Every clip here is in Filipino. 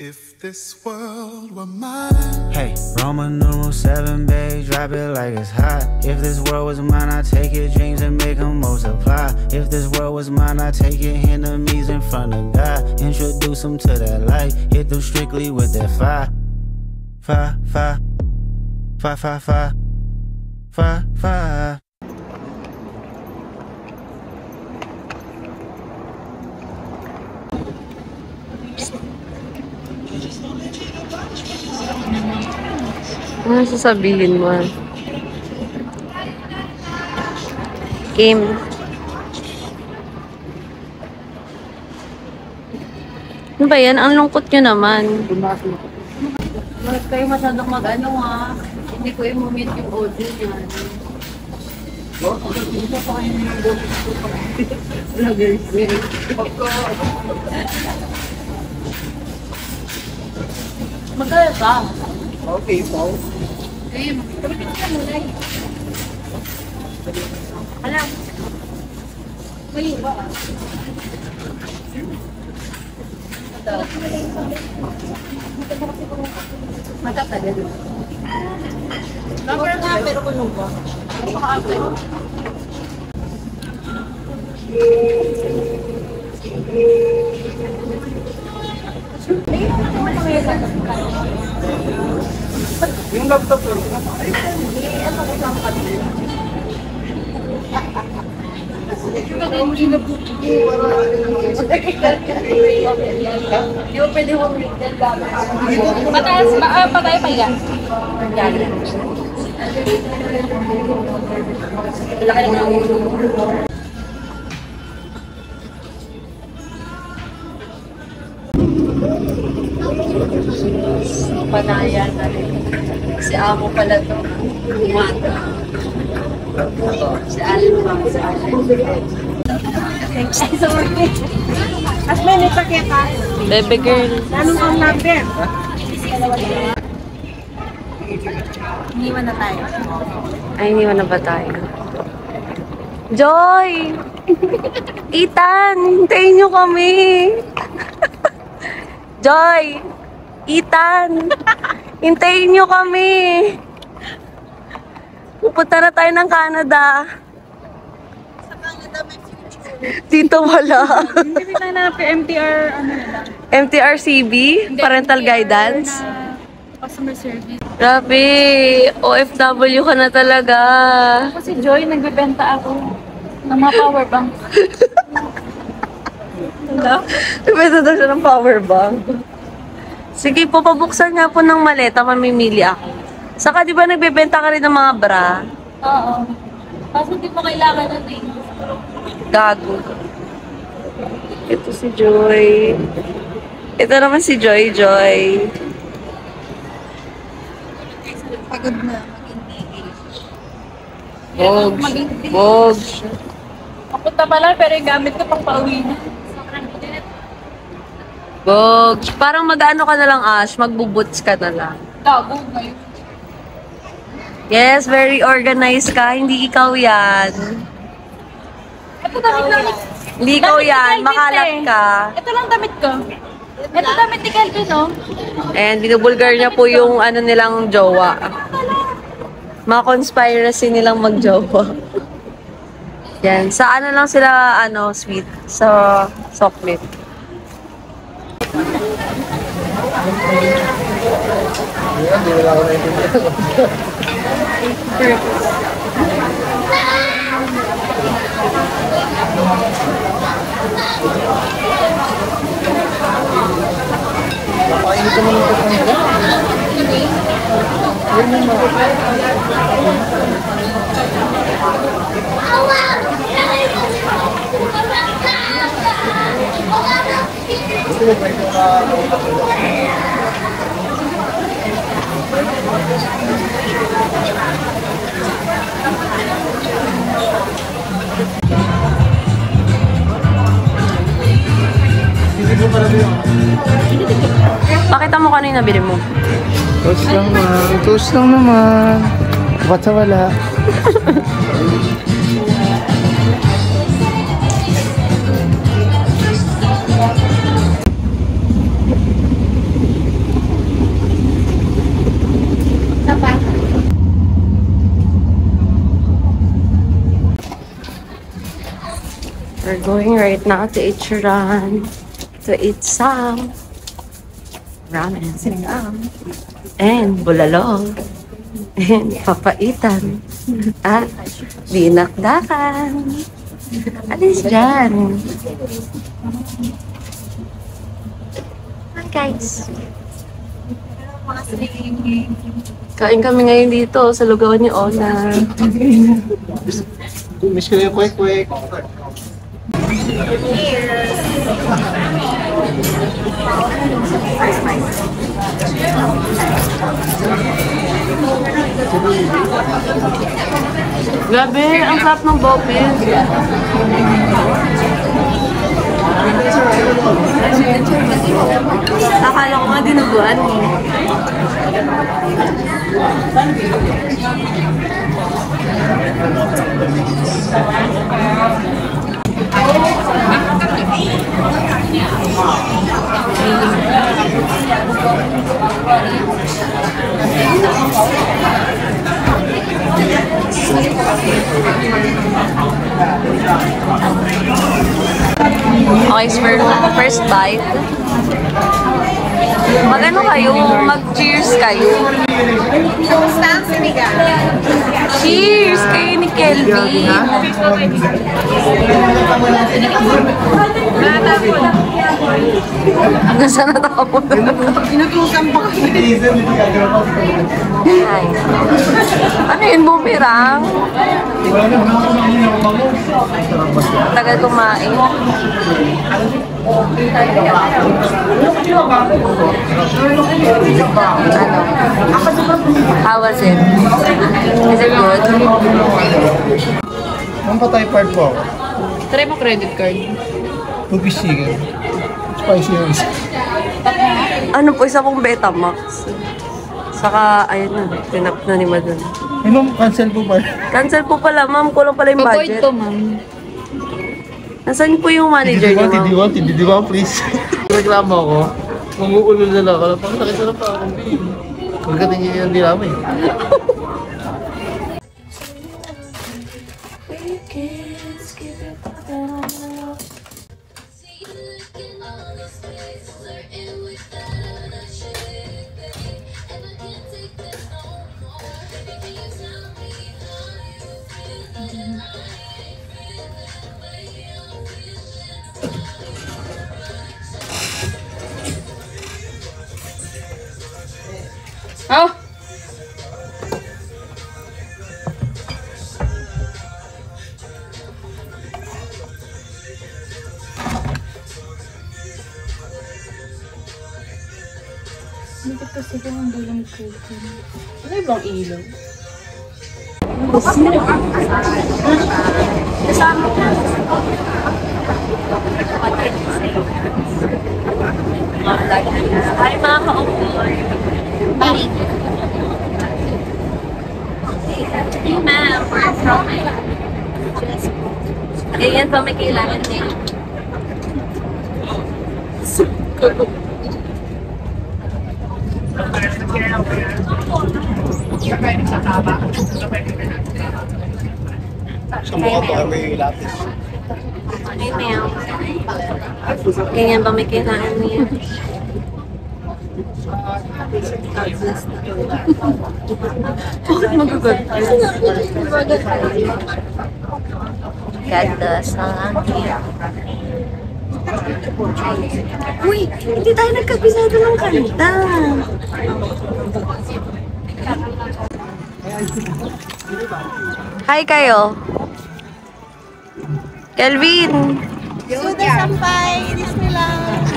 If this world were mine. Hey, Roman numeral 7, babe, drop it like it's hot. If this world was mine, I'd take your dreams and make them multiply. If this world was mine, I'd take your enemies in front of God. Introduce them to that light, hit them strictly with that fire. Fire, fire, fire, fire, fire, fire, fire. Ano sasabihin mo? Game. Ano ba yan? Ang lungkot nyo naman. Huwag kayo masyadong mag-ano ha. Hindi ko i-mute yung audio niyan. Hindi pa kayo ng boses ko pa. Vloggers. Magkaya ka? Okay, so. Ayun, kapit ka mo na. Alam. May ba? Magkatagal. Number nga, pero kulong ba? Pakakapit. Yung laptop ko. Di ba pwede mo mataas ba? Patay pa yan. Laki lang ng panayan na rin. Si Amo pala to. Umata. Si Alin pa. Si Alin. Sorry. As many pa kaya ka? Baby girl. Anong ang number? Iniwan na tayo. Ay, iniwan na ba tayo? Joy! Ethan! Hintayin nyo kami! Joy! Ethan! Hintayin nyo kami! Pupunta na tayo ng Canada. Sa Canada may future. Dito wala. Hindi tayo na MTR, ano na lang. MTRCB? Parental guidance? Customer service. Grabe! OFW ka na talaga. Kasi Joy, nagbebenta ako ng mga power bank. Hello? Nabenta daw siya ng power bank. Sige po, pabuksan nga po ng maleta, mamimili ako. Saka di ba nagbebenta ka rin ng mga bra? Oo. Kaso di mo kailangan na eh. Gago. Ito si Joy. Ito naman si Joy Joy. Pagod na. Bogs. Bogs. Papunta pa lang pero yung gamit ko pang pauwi na. Bogs. Parang mag-ano ka na lang, Ash. Magbubuts ka na lang. Gago ngayon. Yes, very organized ka. Hindi ikaw yan. Ito damit lang. Hindi ikaw Damit ni yan. Calvin Makalat eh. ka. Ito lang damit ko. Ito damit ni Calvin, no? And binubulgar niya po yung ano nilang jowa. Mga conspiracy nilang magjowa. Yan. Sa ano lang sila, ano, sweet. Sa chocolate. Papainit naman ng kapangga. Pakita mo kanina nabili mo. Toast lang naman. Toast lang naman. Ba't sa wala? We're going right now to Ichiran to eat some ramen and bulalong and papaitan at dinakdakan. Alis dyan. Hi guys. Kain kami ngayon dito sa lugawan ni Ona. Miss ko yung kwek-kwek. Grabe, ang sarap ng bopis. Akala ko nga dinuguan eh. Okay, first bite. Mag-ano kayo? Mag-cheers kayo. Cheers kayo ni Kelvin. Hanggang saan natapon? Inutusan pa kami. Ay. Ano yun, bumirang? Tagal kumain. How was it? Is it good? Ang patay part po. Try mo credit card. Tubig chicken. Spicy yung isa. Ano po, isa pong Betamax. Saka, ayun na, tinap na ni Madon. Ma'am, cancel po ba? Cancel po pala, ma'am. Kulang pala yung budget. ma'am. Nasaan po yung manager niyo, ma'am? Hindi ba, please? Reklamo ako. Manguulo na lang ako. Parang nakita na pa akong babe. Magkata niya yung dilama eh. Oh! Bakit kasi ko ang dalang cooking? Ano ibang ilaw? Hi, mga ka-upload. Hey, ma'am. Where from? Ganyan pa may kailangan din. Sa mukha to ay may lapis. Hey, ma'am. Ganyan pa may kailangan niya. God bless na. Bakit magagod? God bless na lang. Uy, hindi tayo nagkabisado ng kanta. Hi kayo. Kelvin. Suda sampay! Disneyland!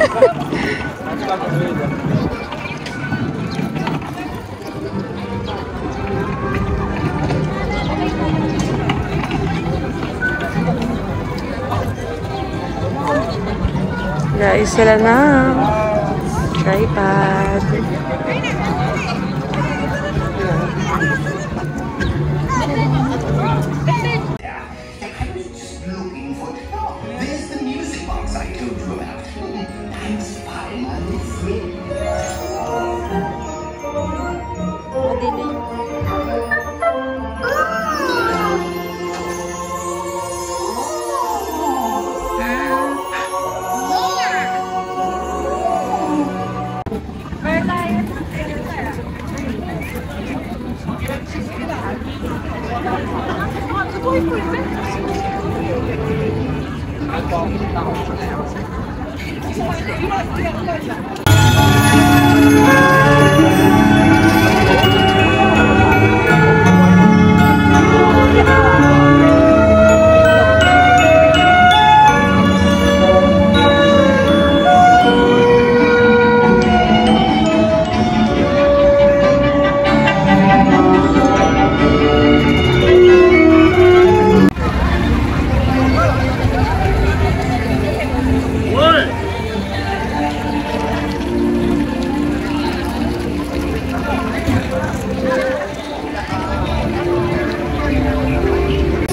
Guys, sila na. Tripod. There's the music box I told you about. I'm spying on this thing.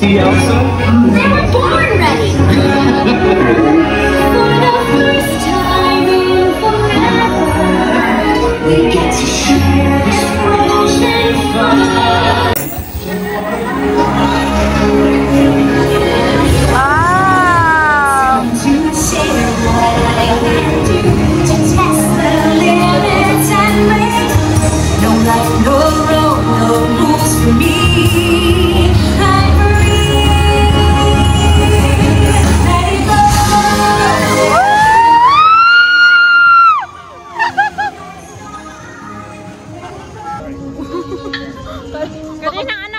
See Elsa? They were born ready. For the first time in forever, we get to share this frozen fun. Wow! To share what I can do to test the limits and break. No life, no road, no rules for me. I'm free. Let it go. Kanina